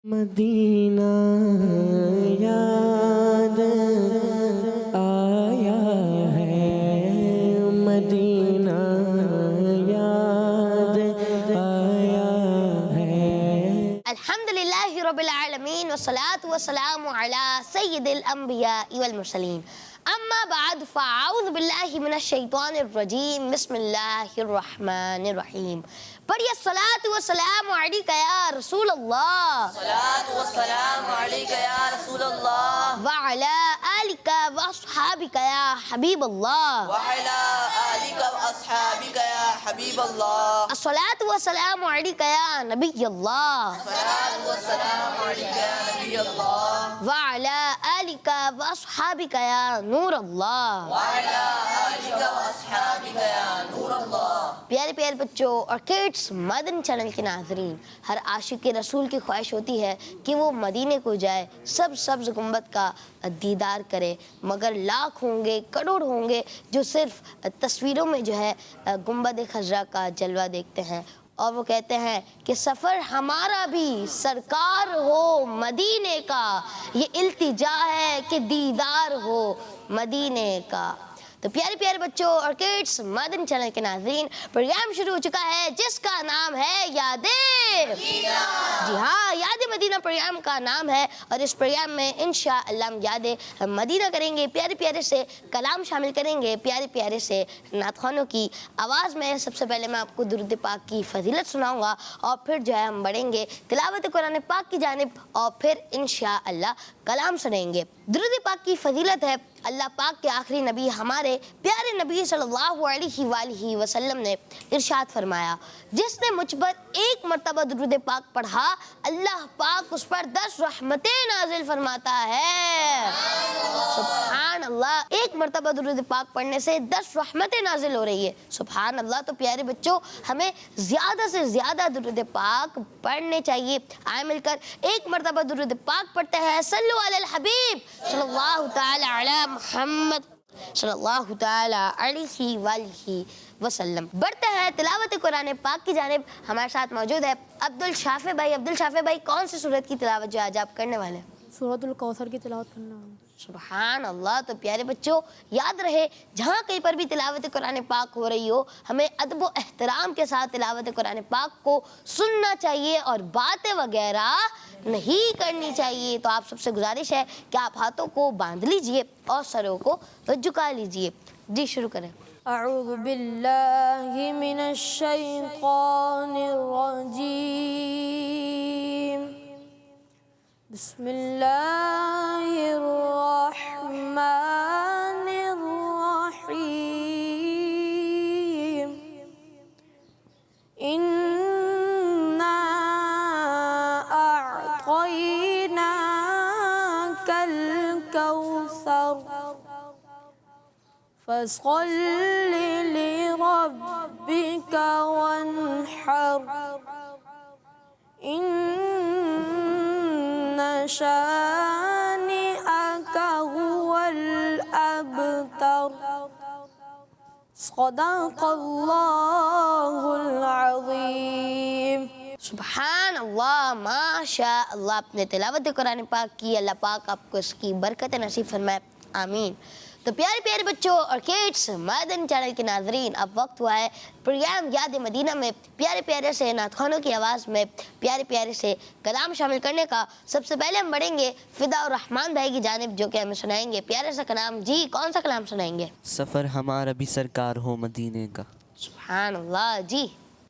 مدینہ یاد آیا ہے، مدینہ یاد آیا ہے۔ الحمدللہ رب العالمین والصلاة والسلام علی سید الانبیاء والمرسلین، اما بعد فاعوذ باللہ من الشیطان الرجیم، بسم اللہ الرحمن الرحیم۔ پڑھیے الصلاۃ والسلام علیک یا رسول اللہ، الصلاۃ والسلام علیک یا رسول اللہ، وعلی آلک واصحابک یا حبیب اللہ، وعلی آلک واصحابک یا حبیب اللہ، الصلاۃ والسلام علیک یا نبی اللہ، الصلاۃ والسلام علیک یا نبی اللہ، وعلی آلک واصحابک یا نور اللہ۔ وعلی آلک واصحابک یا نور اللہ۔ پیارے پیارے بچوں اور کڈس، مدنی چینل کے ناظرین، ہر عاشق رسول کی خواہش ہوتی ہے کہ وہ مدینے کو جائے، سبز گنبد کا دیدار کرے، مگر لاکھ ہوں گے، کروڑ ہوں گے جو صرف تصویروں میں جو ہے گنبد خضرا کا جلوہ دیکھتے ہیں، اور وہ کہتے ہیں کہ سفر ہمارا بھی سرکار ہو مدینے کا، یہ التجا ہے کہ دیدار ہو مدینے کا۔ تو پیارے پیارے بچوں اور کڈس، مدنی چینل کے ناظرین، پروگرام شروع ہو چکا ہے جس کا نام ہے یاد مدینہ۔ جی ہاں، یاد مدینہ پروگرام کا نام ہے، اور اس پروگرام میں انشاءاللہ ہم یاد مدینہ کریں گے، پیارے پیارے سے کلام شامل کریں گے، پیارے پیارے سے نعت خوانوں کی آواز میں۔ سب سے پہلے میں آپ کو درود پاک کی فضیلت سناؤں گا، اور پھر جو ہے ہم بڑھیں گے تلاوت قرآن پاک کی جانب، اور پھر انشاءاللہ کلام سنیں گے۔ درود پاک کی فضیلت ہے، اللہ پاک کے آخری نبی ہمارے پیارے نبی صلی اللہ علیہ وآلہ وسلم نے ارشاد فرمایا، جس نے مجھ پر ایک مرتبہ درود پاک پڑھا، اللہ پاک اس پر 10 رحمتیں نازل فرماتا ہے۔ سبحان اللہ، ایک مرتبہ درود پاک پڑھنے سے 10 رحمتیں نازل ہو رہی ہے، سبحان اللہ۔ تو پیارے بچوں، ہمیں زیادہ سے زیادہ درود پاک پڑھنے چاہیے۔ آئے مل کر ایک مرتبہ درود پاک پڑھتے ہیں، صلو علی الحبیب صلی اللہ تعالی علی محمد صلی اللہ تعالی علیہ وآلہ وسلم۔ بڑھتے ہیں تلاوت قرآن پاک کی جانب۔ ہمارے ساتھ موجود ہے عبدالشافع بھائی۔ عبدالشافع بھائی، کون سی سورت کی تلاوت جو آج آپ کرنے والے ہیں؟ سورۃ الکوثر کی تلاوت کرنا ہے۔ سبحان اللہ۔ تو پیارے بچوں، یاد رہے، جہاں کہیں پر بھی تلاوت قرآن پاک ہو رہی ہو، ہمیں ادب و احترام کے ساتھ تلاوت قرآن پاک کو سننا چاہیے، اور باتیں وغیرہ نہیں کرنی چاہیے۔ تو آپ سب سے گزارش ہے کہ آپ ہاتھوں کو باندھ لیجئے اور سروں کو جھکا لیجئے۔ جی شروع کریں۔ اعوذ باللہ من الشیطان الرجیم، بسم اللہ الرحمن الرحیم، انا اعطیناک الکوثر فصل لربک وانحر، ان شانئک هو الابتر، صدق اللہ العظیم۔ سبحان اللہ، ماشاء اللہ۔ اپنے تلاوت قرآن پاک کی، اللہ پاک آپ کو اس کی برکت نصیب فرمائے، آمین۔ تو پیارے پیارے بچوں اور کڈس، مدنی چینل کے ناظرین، اب وقت ہوا ہے پروگرام یاد مدینہ میں پیارے پیارے سے نعت خوانوں کی آواز میں پیارے پیارے سے کلام شامل کرنے کا۔ سب سے پہلے ہم بڑھیں گے فدا الرحمان بھائی کی جانب، جو کہ ہمیں سنائیں گے پیارے سا کلام۔ جی، کون سا کلام سنائیں گے؟ سفر ہمارا بھی سرکار ہو مدینے کا۔ سبحان اللہ۔ جی،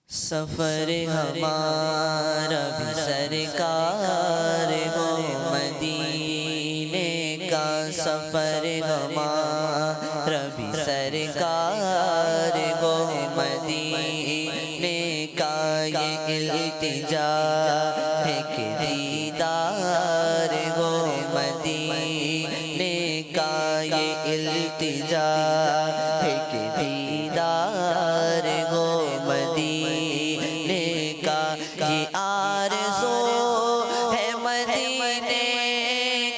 سفر ہمارا بھی سرکار ہو مدینے کا، سفر ہمارا بھی سرکار ہو مدینے کا، یہ التجا ہے کہ دیدار ہو مدینے کا، یہ التجا ہے کہ دیدار ہو مدینے کا، یہ آرزو ہے مدینے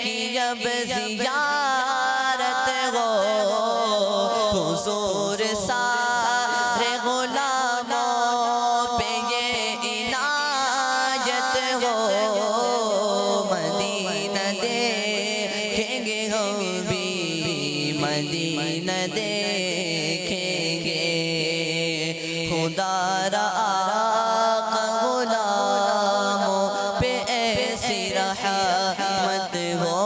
کی جب زیارت ہو، حضور سارے غلاموں پہ یہ عنایت ہو، مدینہ دیکھیں گے خدا را آقا غلاموں پہ ایسی رحمت ہو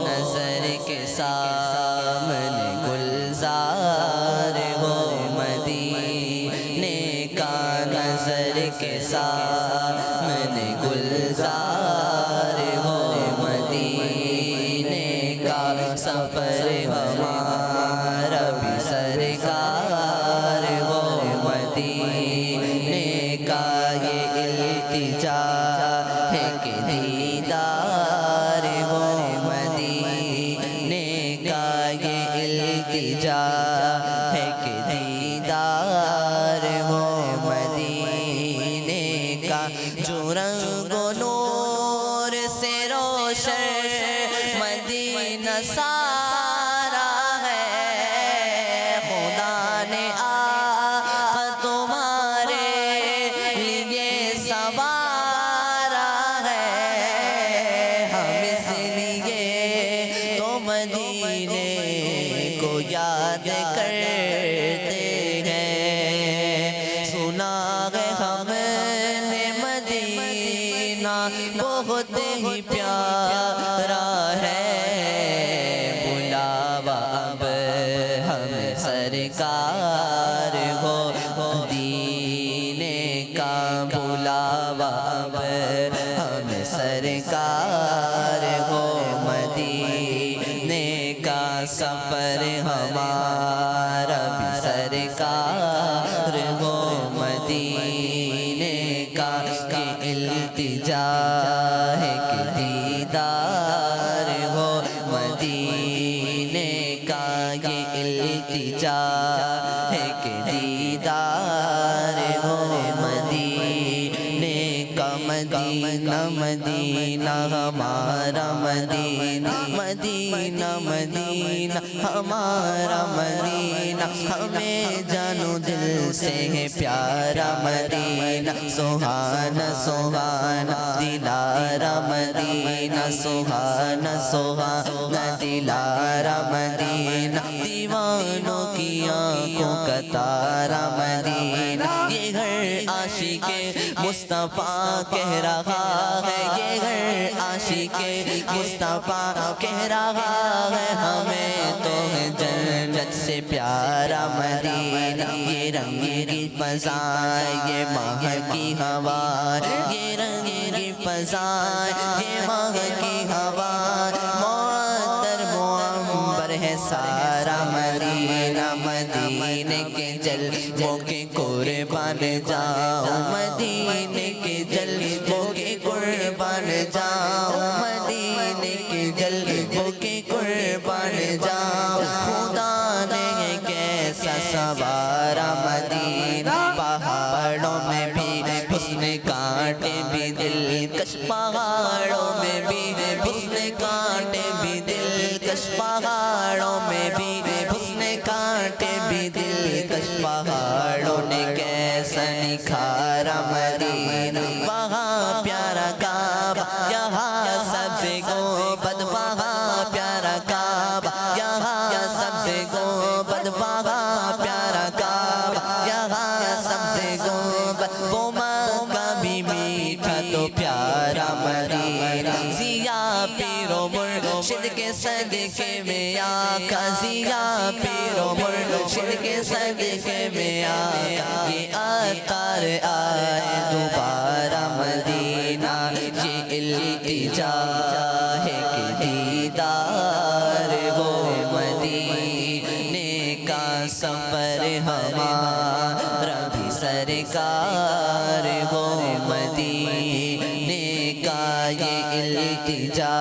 نظر کے سامنے گلزار ہو مدینے کا نظر کے سامنے گلزار ہو مدینے کا سفر ہمارا بھی سرکار ہو مدینے کا یہ التجا ہے کہ دیدار ہو مدینے کا یہ التجا ہے کہ دیدار ہو مدینے کا جو رنگ و نور سے روشن مدینہ سارا ہے خدا نے آقا تمہارے لیے سوارا ہے ہم اس لیے تو مدینے کو یاد کرتے ہیں سنا ہے ہم نے مدینہ بہت ہی پیارا ہے بلاوا اب ہم سرکار ہو مدینے کا بلاوا اب ہم سرکار ہو مدینے کا سفر ہمارا بھی سرکار ہو مدینے کا کہ التجا ہے کہ دیدار ہو مدینے کا یہ التجا ہے کہ دیدار ہو مدینے کا مدینہ مدینہ ہمارا مدینہ مدینہ مدینہ ہمارا مدینہ ہمیں جانو دل سے ہے پیارا مدینہ سہانا سہانا دلارا مدینہ سہانا سہانا دلارا مدینہ دیوانوں کی آنکھوں کا تارا مدینہ یہ گھر عاشق مصطفیٰ کہہ رہا ہے یہ گھر عاشق مصطفیٰ کہہ رہا ہے ہمیں تو ہے جنت سے پیارا مدینہ یہ رنگ کی فضائیں یہ ماہ کی ہوا یہ رنگ کی فضائیں یہ ماہ کی ہوا معطر معمر ہے سارا مدینہ مدینے کے جلووں کے قربان جاؤ مدینے کے جلووں کے قربان جاؤ مدینے کے جلووں کے قربان جاؤ خدا نے کیسا سوارا مدینہ پہاڑوں میں بھی حسن کانٹے بھی دلکش پہاڑوں میں بھی حسن کانٹے بھی دلکش پہاڑوں میں بھی حسن کانٹے بھی دلکش پہاڑوں نے کیسا نکھارا مدینہ وہاں پیارا کعبہ یہاں سبز گنبد وہاں پیارا کعبہ یہاں سبز گنبد وہاں پیارا کعبہ یہاں سبز گنبد وہ مکہ بھی میٹھا تو پیارا مدینہ ضیا پیر و مرشد کے صدقے میں آقا ضیا پیر و مرشد کے صدقے میں آقا یہ عطار آئے دوبارہ مدینہ یہ التجا ہے کہ دیدار ہو مدینے کا سفر ہمارا بھی سرکار ہو مدینے کا یہ التجا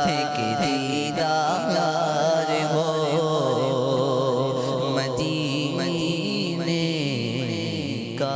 ہے کہ دیدار ہو مدینے کا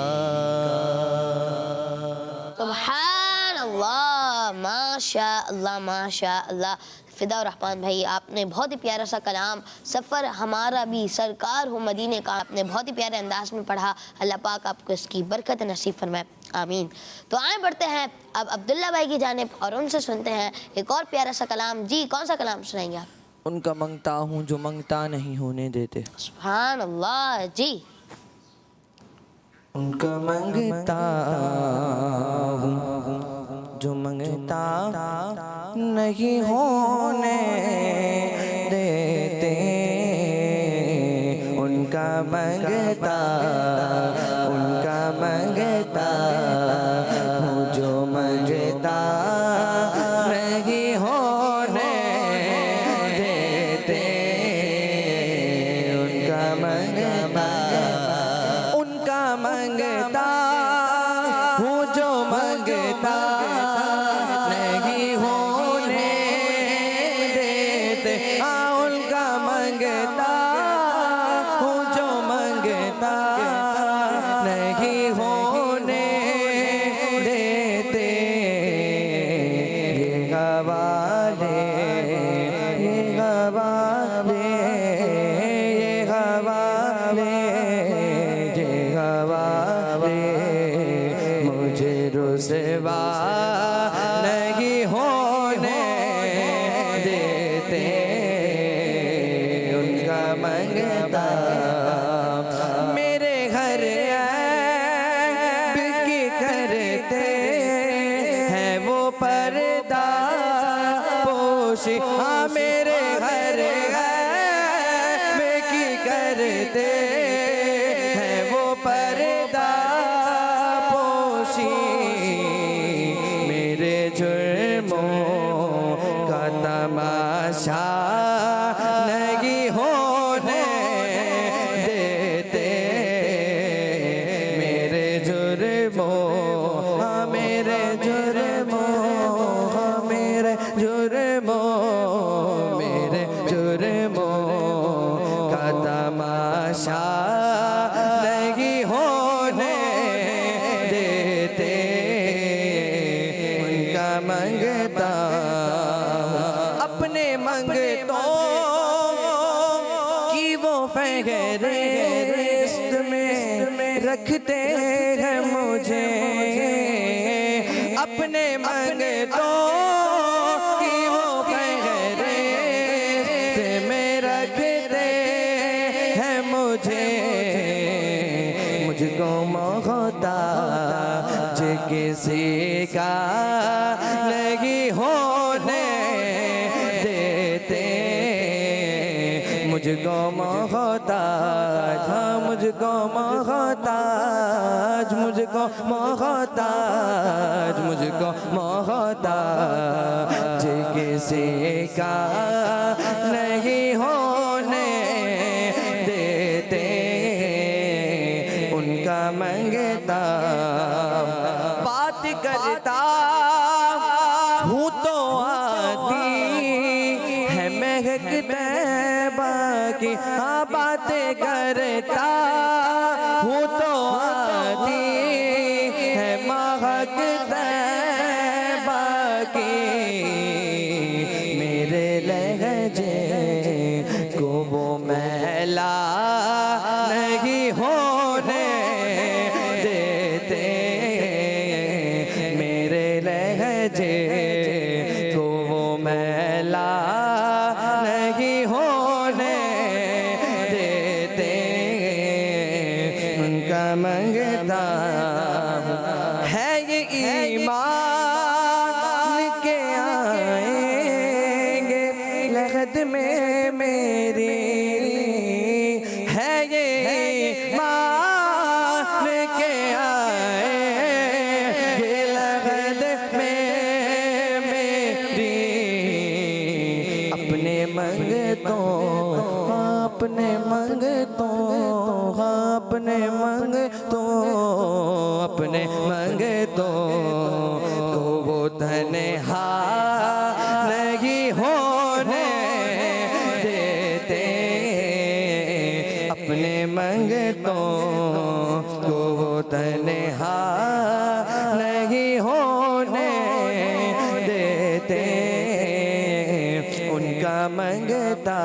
سبحان اللہ ماشاء اللہ ماشاء اللہ فدا الرحمن بھائی آپ نے بہت ہی پیارا سا کلام سفر ہمارا بھی سرکار ہو مدینے کا آپ نے بہت ہی پیارے انداز میں پڑھا اللہ پاک آپ کو اس کی برکت نصیب فرمائے آمین تو آئیں بڑھتے ہیں اب عبداللہ بھائی کی جانب اور ان سے سنتے ہیں ایک اور پیارا سا کلام جی کون سا کلام سنائیں گے آپ ان کا منگتا ہوں جو منگتا نہیں ہونے دیتے. سبحان اللہ جی. ان کا منگتا ہوں جو منگتا نہیں ہونے دیتے. ان کا منگتا ہوں جو منگتا نہیں ہونے دیتے. ان کا منگتا ہوں جو منگتا نہیں ہونے دیتے. ان کا منگتا ہوں جو منگتا نہیں ہونے دیتے. یہ حوالے مجھے رسوا نہیں ہونے دیتے. ان کا منگتا میرے گھر کی کرتے ہیں وہ پردہ پوشی. ہاں میرے گھر کی کرتے ہیں وہ پردہ پوشی. میرے جرموں کا تماشا نہیں ہونے دیتے. میرے جرموں کا تماشا نہیں ہونے دیتے. ان کا منگتا اپنے منگتوں کی وہ فہرست میں رکھتے ہیں مجھے. اپنے منگتوں کی وہ فہرست میں رکھتے ہیں مجھے. مجھ کو محتاج کسی کا نہیں ہونے دیتے. مجھ کو محتاج کسی کا نہیں ہونے دیتے. ان کا منگتا بات کرتا ہوں تو آتی ہے مہک طیبہ کی. ہاں باتیں کرتا ہوں تو آتی ہے مہک طیبہ کی. میرے لہجے کو وہ میلا نہیں ہونے دیتے. میرے لہجے کو وہ میلا نہیں ہونے دیتے. ان کا منگتا ہے یہ ایمان کے آئیں گے لغت میں میری. ہے یہ ایمان کے آئیں گے لغت میں میری. اپنے منگتوں کو وہ تنہا نہیں ہونے دیتے. اپنے منگتوں کو وہ تنہا نہیں ہونے دیتے. ان کا منگتا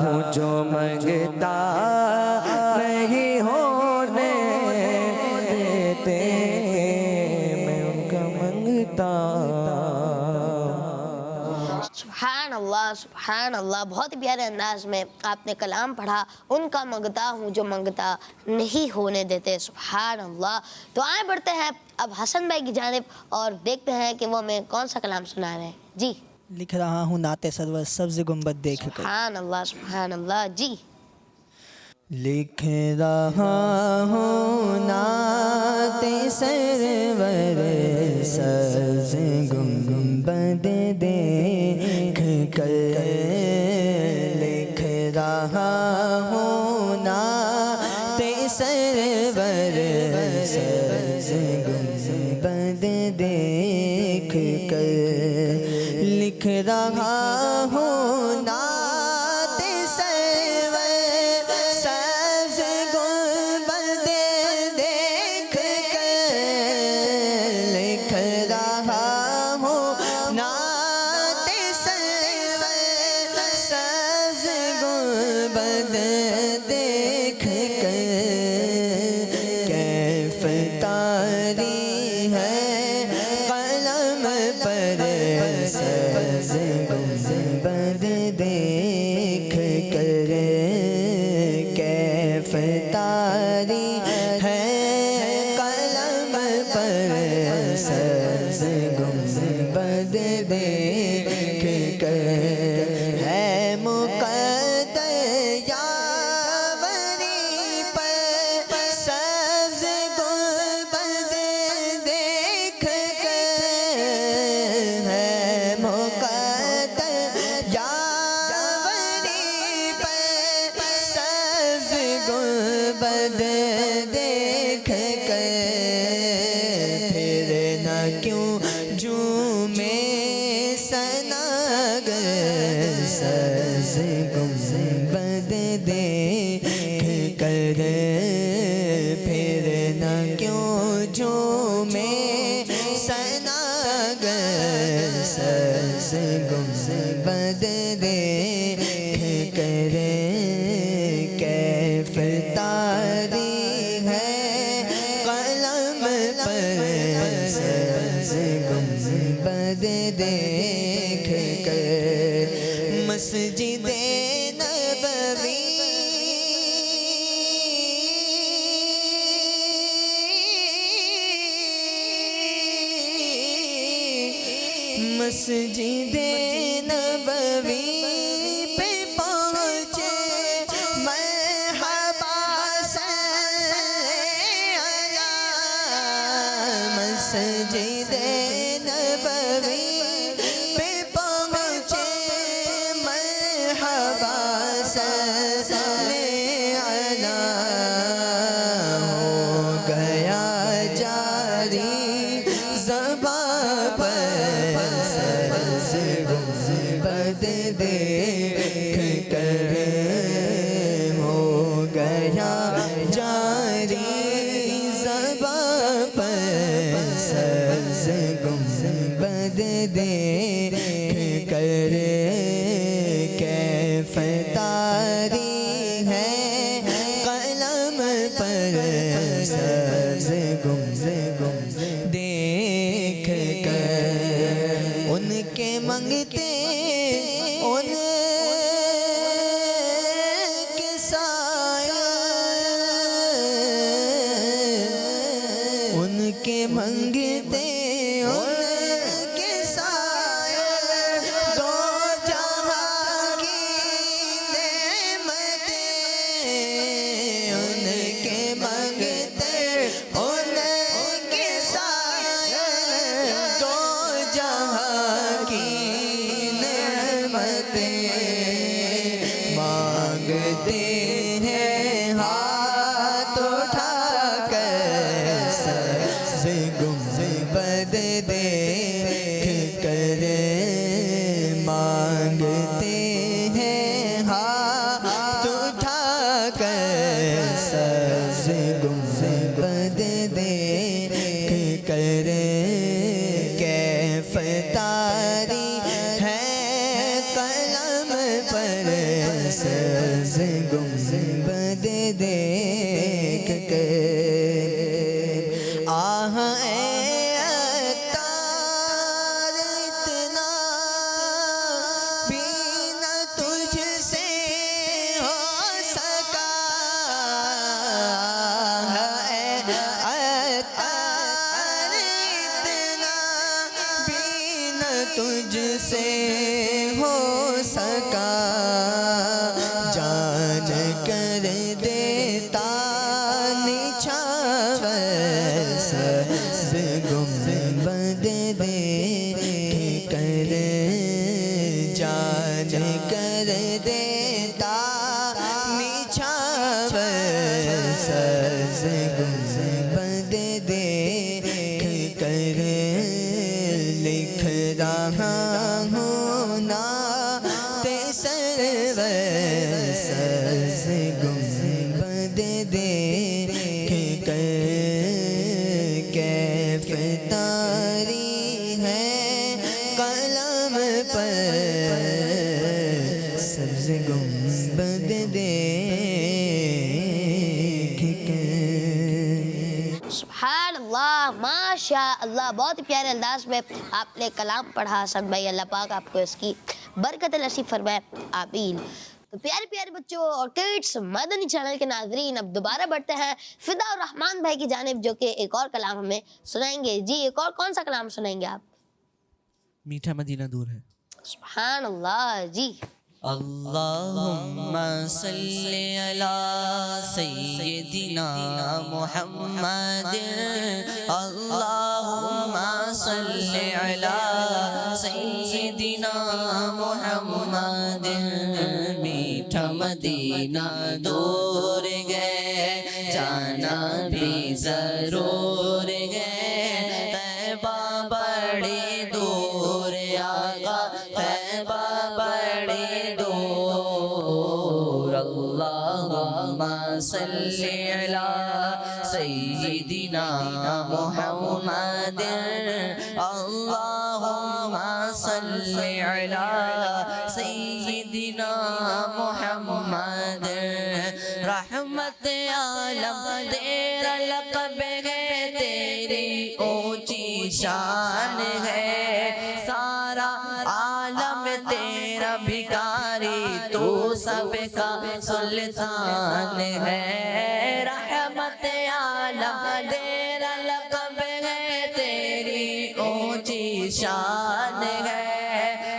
ہوں جو منگتا نہیں ہونے دیتے. میں ان کا منگتا. سبحان سبحان اللہ، بہت ہی پیارے انداز میں آپ نے کلام پڑھا. ان کا مانگتا ہوں جو منگتا نہیں ہونے دیتے. سبحان اللہ. تو آئے بڑھتے ہیں اب حسن بھائی کی جانب اور دیکھتے ہیں کہ وہ ہمیں کون سا کلام سنا رہے ہیں. جی لکھ رہا ہوں نعت سرور سبز گنبد دیکھ کر. سبحان اللہ سبحان اللہ. جی لکھ رہا ہوں نعت سرور سبز گنبد دیکھ کر. لکھ رہا ہوں نعت سرور سبز گنبد دیکھ کر. لکھ رہا ہوں نعت سرور سبز گنبد دیکھ کر. لکھ رہا ہوں نعت سرور سبز گنبد دیکھ کر. کیف طاری ہے قلم پر سبز گنبد دیکھ کر. کیف طاری ہے قلم پر سبز گنبد دیکھ کر. ہے مقدر یاوری پر سبز گنبد دیکھ کر. ہے مقدر یاوری پر سبز گنبد دیکھ کر. پھر نہ کیوں جھومے ثناگر سبز گنبد دیکھ کر. پھر نہ کیوں جھومے ثناگر سبز گنبد دیکھ کر. کیف طاری ہے قلم پر سبز گنبد دیکھ کر. مسجد نبوی مسجد نبوی پہ پہنچے مرحبا صلی علی. مسجد نبوی پہ پہنچے مرحبا صلی علی. ہو گیا جاری زباں پر سبز گنبد دیکھ کر. ہو گیا جاری زباں پر سبز گنبد دیکھ کر. کیف طاری ہے قلم پر سبز گنبد دیکھ کر. ان کے منگتے ان کے سایہ ان کے منگتے ان کے سایہ دو جہاں کی نعمتیں. ان کے منگتے ان کے سایہ دو جہاں کی نعمتیں. مانگتے ہیں ہاتھ اٹھا کر سبز گنبد دیکھ کر. مانگتے ہیں ہاتھ اٹھا کر سبز گنبد دیکھ کر. کیف طاری ہے قلم پر سبز گنبد دیکھ کر. آہ اے عطار اتنا تجھ سے ہو سکا جان کر دیتا نچھاور سبز گنبد دیکھ کر جان کر دیتا نچھاور سبز گنبد دیکھ کر لکھ رہا ہوں نعت سرور سبز گنبد دیکھ کر کیف طاری ہے قلم پر سبز گنبد دیکھ کر۔ سبحان اللہ، ماشاء اللہ، بہت ہی پیارے انداز میں آپ نے کلام پڑھا حسن بھائی، اللہ پاک آپ کو اس کی برکت نصیب فرمائے، آمین۔ تو پیارے پیارے بچوں اور کڈس مدنی چینل کے ناظرین، اب دوبارہ بڑھتے ہیں فدا الرحمان بھائی کی جانب، جو کہ ایک اور کلام ہمیں سنائیں گے۔ جی ایک اور کون سا کلام سنائیں گے آپ؟ میٹھا مدینہ دور ہے۔ سبحان اللہ، جی۔ اللہم صلی علی سیدنا محمد، اللہم صلی علی سیدنا محمد، میٹھا مدینہ دور گئے جانا بھی ضرور گئے، طیبہ بڑی دور آقا طیبہ بڑی دور، اللہم صلی علی سیدنا محمد، اللہم صلی علی سیدنا محمد، رحمت عالم تیرا لقب ہے، تیری اونچی شان ہے، سارا عالم تیرا بھکاری، تو سب کا سلطان ہے، رحمت عالم تیرا لقب ہے، تیری اونچی شان ہے،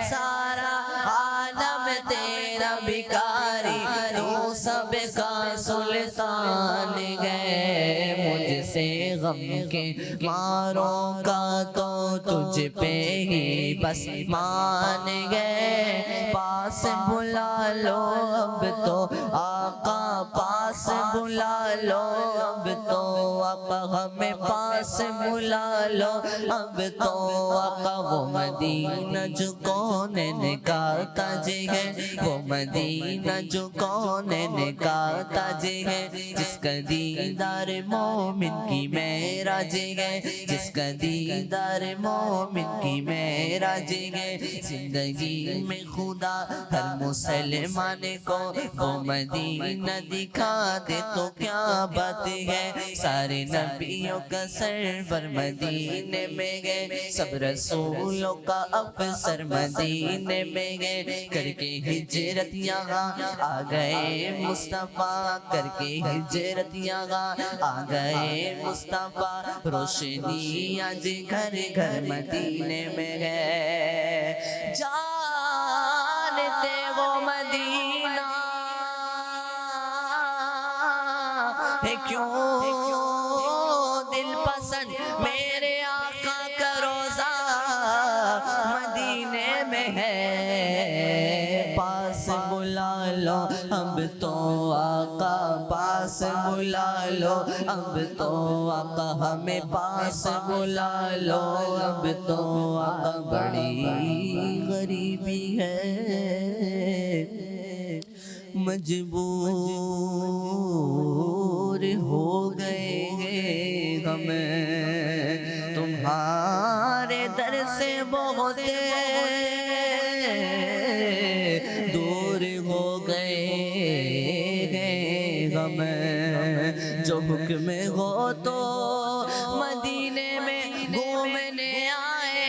سارا عالم تیرا بھکاری، تو سب کا سلطان ہے، مجھ سے غم کے ماروں کا تو تجھ پہ ہی بس مان گئے، پاس بلا لو اب تو آقا، پاس بلا لو اب تو آقا، ہمیں پاس بلا لو اب تو آقا، وہ مدینہ جو کونین کا تاج ہے، وہ مدینہ جو کونین کا تاج ہے، جس کا دیدار مومن کی معراج ہے، جس کا دیدار مومن کی معراج ہے، زندگی میں خدا ہر مسلمان کو وہ مدینہ دکھا دے تو کیا بات ہے، سارے نبیوں کا سرور مدینے میں گئے، سب رسولوں کا افسر مدینے میں گئے، کر کے ہجرت یہاں آ گئے مصطفیٰ، کر کے ہجرت یہاں آ گئے مصطفیٰ، روشنی آج گھر گھر مدینے میں ہے، جانتے وہ مدینہ ہے کیوں دل پسند میرے آقا کا روزہ مدینے میں ہے، پاس بلا لو اب تو آقا، پاس بلا لو اب تو آقا، ہمیں پاس بلا لو اب تو آقا، بڑی غریبی ہے، مجبور ہو گئے ہم تمہارے در سے بہت دور ہو گئے ہم، جو حکم ہو تو مدینے میں گھومنے آئے،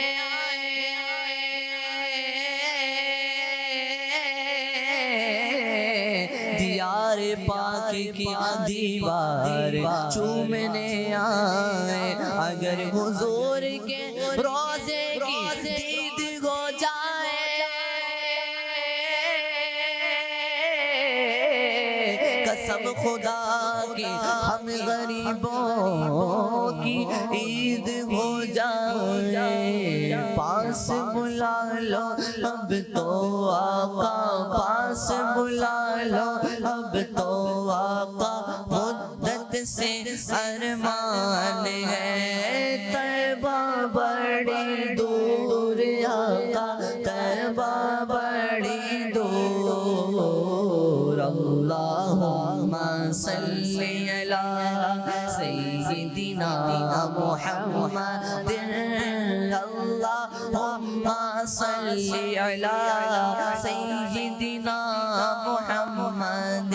دیار پاک کی دیوار چومنے آئے، اگر حضور کے روزے کی دید ہو خدا کی ہم غریبوں کی عید ہو جائے پاس بلا لو اب تو آقا پاس بلا لو اب تو آقا مدت سے ارمان ہے طیبہ بڑی دور آقا طیبہ بڑی دور اللہم صلی علی سیدنا محمد اللہم صلی علی سیدنا محمد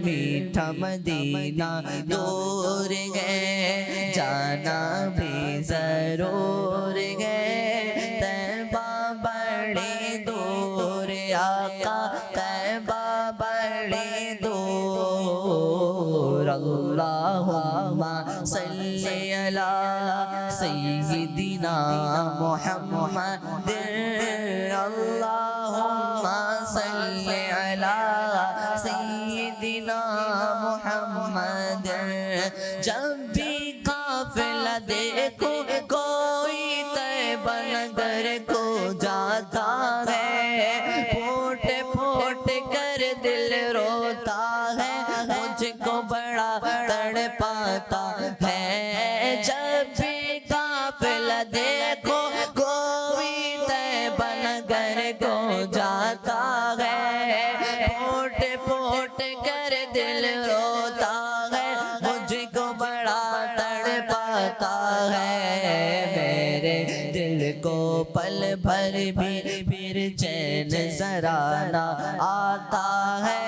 میٹھا مدینہ دور ہے جانا بھی ضرور ہے طیبہ بڑی دور آقا طیبہ بڑی دور اللہم صلی علی سیدنا محمد اللہم صلی علی سیدنا محمد جب بھی قافلہ دیکھو کوئی طیبہ نگر کو جاتا ہے پھوٹ پھوٹ کر دل روتا ہے مجھ کو بڑا تڑپاتا ہے جب بھی قافلہ دیکھو کوئی طیبہ نگر کو جاتا ہے پھوٹ پھوٹ کر دل روتا ہے مجھ کو بڑا تڑپاتا ہے میرے دل کو پل بھر بھی پھر چین ذرا نہ آتا ہے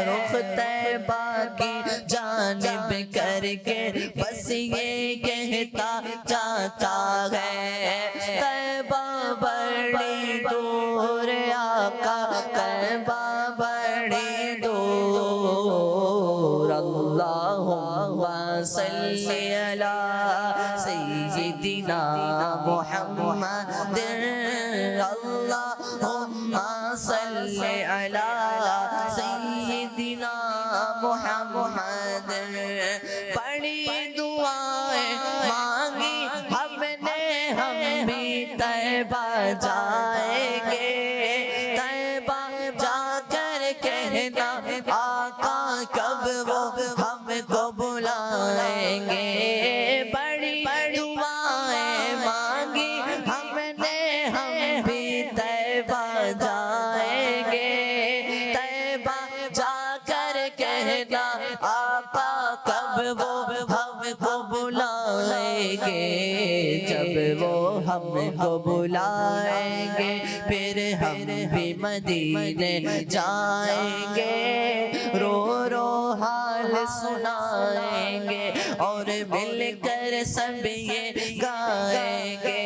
رخ طیبہ کی جانب کر کے بس یہ کہتا جاتا ہے طیبہ بڑی دور آقا طیبہ بڑی دور اللہم صلی علی سیدنا محمد اللہم صلی علی سیدنا محمد بڑی دعائیں مانگی ہم نے ہم بھی طیبہ جائیں گے طیبہ جا کر کہنا آقا کب وہ ہم کو بلائیں گے بڑی دعائیں مانگی ہم نے ہم بھی طیبہ جائیں گے طیبہ جا کر کہنا آقا کب وہ ہم کو بلائیں گے جب وہ ہم کو بلائیں گے پھر ہم بھی مدینے جائیں گے رو رو حال سنائیں گے اور مل کر سب یہ گائیں گے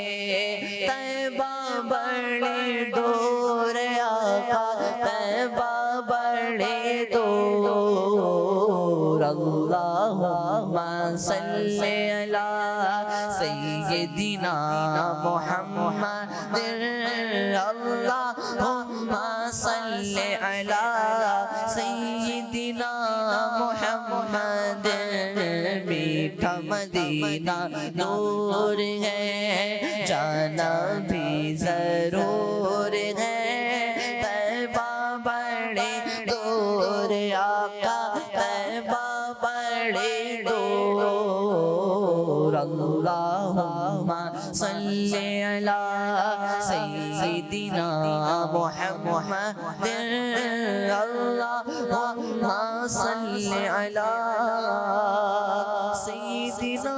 طیبہ بڑی دور آقا طیبہ بڑی دور اللہم صلی علی سیدنا محمد اللہم صلی علی سیدنا محمد میٹھا مدینہ دور ہے جانا بھی ضرور ہے طیبہ بڑی دور آقا طیبہ بڑی دور اللہم صلی علی سیدنا محمد اللہم صلی علی سیدنا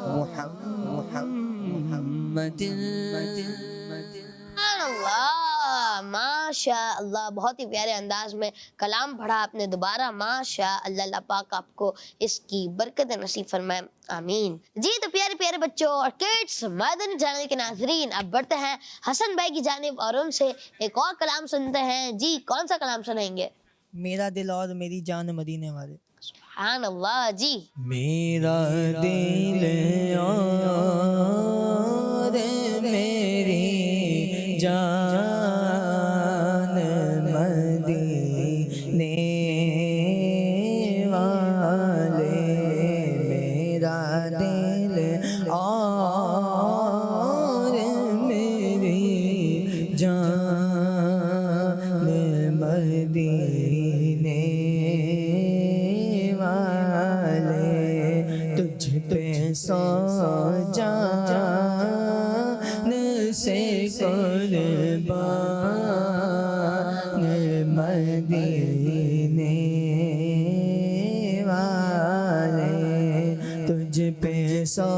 محمد سبحان اللہ ماشاء اللہ بہت ہی پیارے انداز میں کلام پڑھا آپ نے دوبارہ ماشاء اللہ اللہ پاک آپ کو اس کی برکت نصیب فرمائے آمین جی تو پیارے پیارے بچوں اور کڈس مدنی چینل کے ناظرین اب بڑھتے ہیں حسن بھائی کی جانب اور ان سے ایک اور کلام سنتے ہیں جی کون سا کلام سنیں گے میرا دل اور میری جان مدینے والے سبحان اللہ جی میرا دل اور میری جان مدینے سے قربان مدینے والے، تجھ پہ سو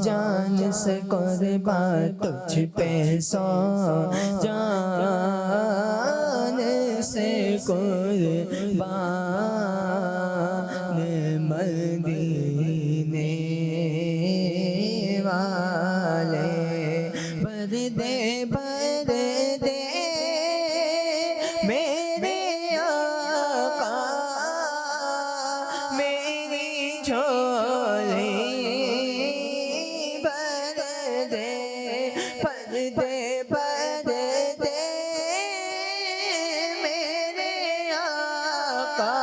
جان سے قربان، تجھ پہ سو جان سے قربان مدینے والے، بردے بردے میرے آقا میری جھولی، بردے بردے بردے میرے آقا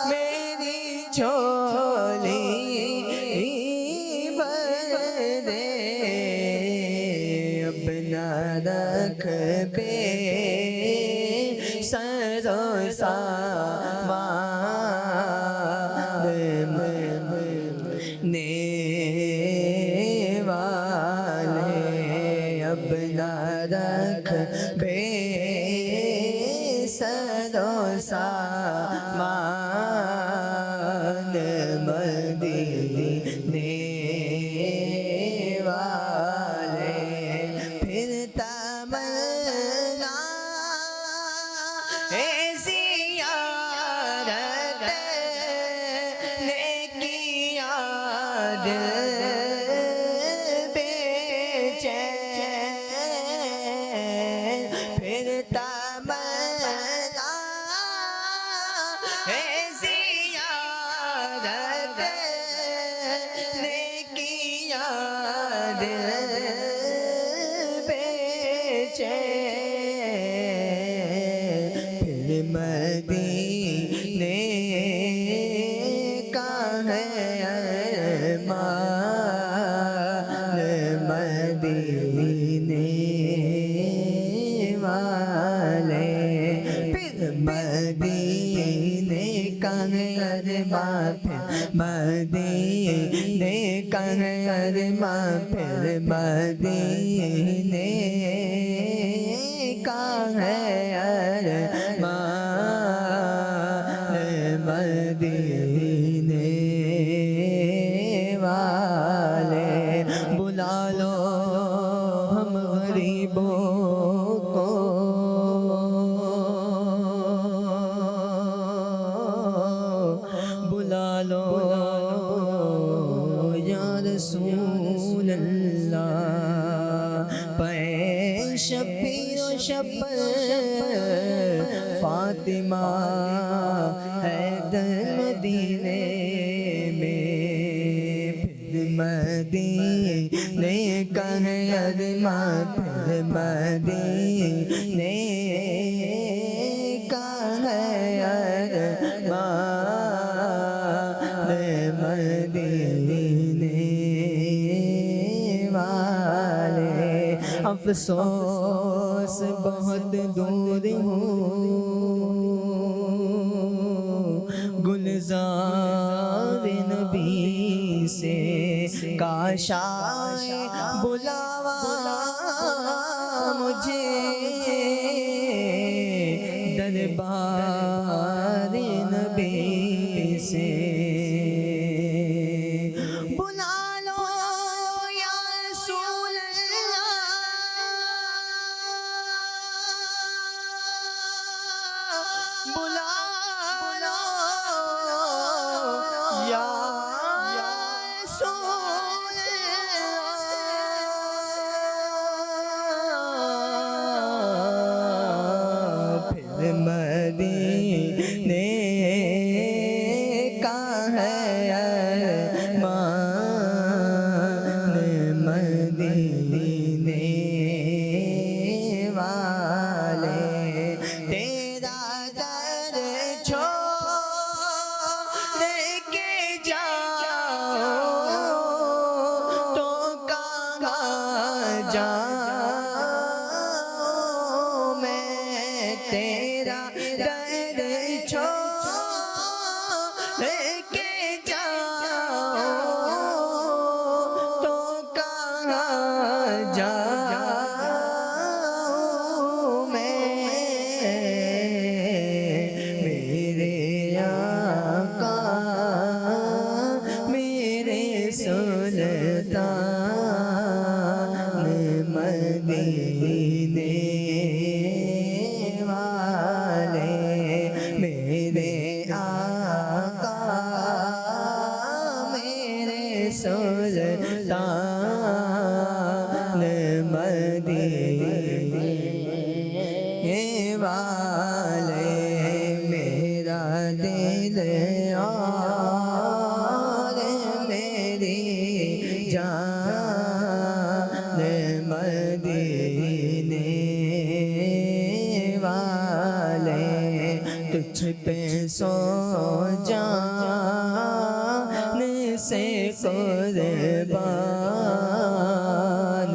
میری جھولی، بردے اپنا رکھ بے سر و سامان نے والے، اپنا رکھ بے سر و سامان مدینے والے، پھر تمنا اے زیارت نے کیا دل بے چین، پھر تمنا اے زیارت نے کیا دل بے چین، پھر مدینے کا ہے ارمان مدینے والے، پھر مدینے کا ہے ارمان، پھر مدینے کا ہے ارمان، پھر مدینے کا ہے ارمان مدینے والے، بلا لو ہم غریبوں کو، بلا لو یا رسول اللہ، پے شبیر و شبر فاطمہ حیدر مدینے میں، پھر مدینے کا ہے ارمان، پھر مدینے کا ہے ارمان مدینے والے، افسوس بہت دور ہوں گلزار نبی سے، کاش آئے بلاوا مجھے دربار نبی سے، بلا لو یا رسول اللہ، بلا لو یا رسول اللہ، پھر مدینے مدینے والے میرے آقا میرے سلطان مدینے والے میرا دل اور میری جان مدینے والے تجھ پہ سو جان سے قربان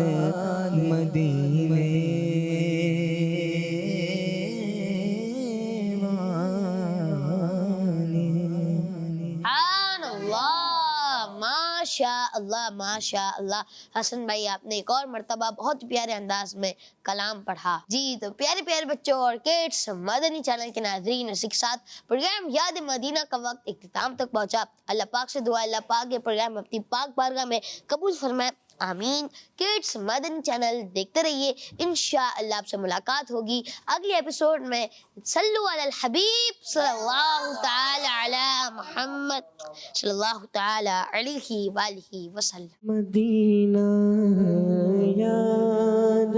مدینے سبحان اللہ، ماشاء اللہ ماشاء اللہ۔ حسن بھائی آپ نے ایک اور مرتبہ بہت پیارے انداز میں کلام پڑھا۔ جی تو پیارے پیارے بچوں اور کڈس، مدنی چینل کے ناظرین، اسی کے ساتھ پروگرام یاد مدینہ کا وقت اختتام تک پہنچا۔ اللہ پاک سے دعا اللہ پاک یہ پروگرام اپنی پاک بارگاہ میں قبول فرمائے، آمین۔ کڈس مدنی چینل دیکھتے رہیے، انشاءاللہ آپ سے ملاقات ہوگی اگلی ایپیسوڈ میں۔ صلو علی الحبیب صلی اللہ تعالی علی محمد صلی اللہ تعالی علیہ وآلہ وسلم۔ مدینہ یاد